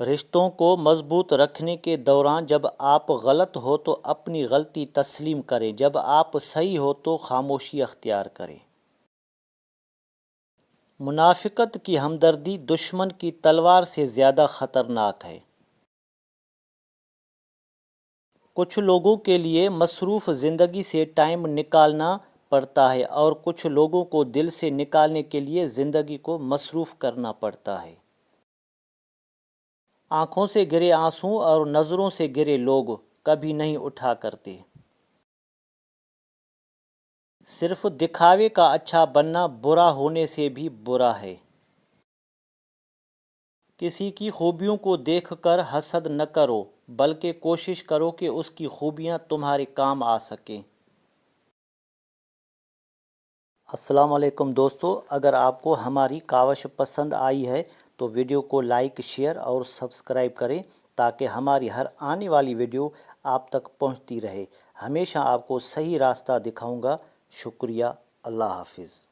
رشتوں کو مضبوط رکھنے کے دوران جب آپ غلط ہو تو اپنی غلطی تسلیم کریں، جب آپ صحیح ہو تو خاموشی اختیار کریں۔ منافقت کی ہمدردی دشمن کی تلوار سے زیادہ خطرناک ہے۔ کچھ لوگوں کے لیے مصروف زندگی سے ٹائم نکالنا پڑتا ہے اور کچھ لوگوں کو دل سے نکالنے کے لیے زندگی کو مصروف کرنا پڑتا ہے۔ آنکھوں سے گرے آنسو اور نظروں سے گرے لوگ کبھی نہیں اٹھا کرتے۔ صرف دکھاوے کا اچھا بننا برا ہونے سے بھی برا ہے۔ کسی کی خوبیوں کو دیکھ کر حسد نہ کرو، بلکہ کوشش کرو کہ اس کی خوبیاں تمہارے کام آ سکیں۔ السلام علیکم دوستو، اگر آپ کو ہماری کاوش پسند آئی ہے تو ویڈیو کو لائک، شیئر اور سبسکرائب کریں تاکہ ہماری ہر آنے والی ویڈیو آپ تک پہنچتی رہے۔ ہمیشہ آپ کو صحیح راستہ دکھاؤں گا۔ شکریہ۔ اللہ حافظ۔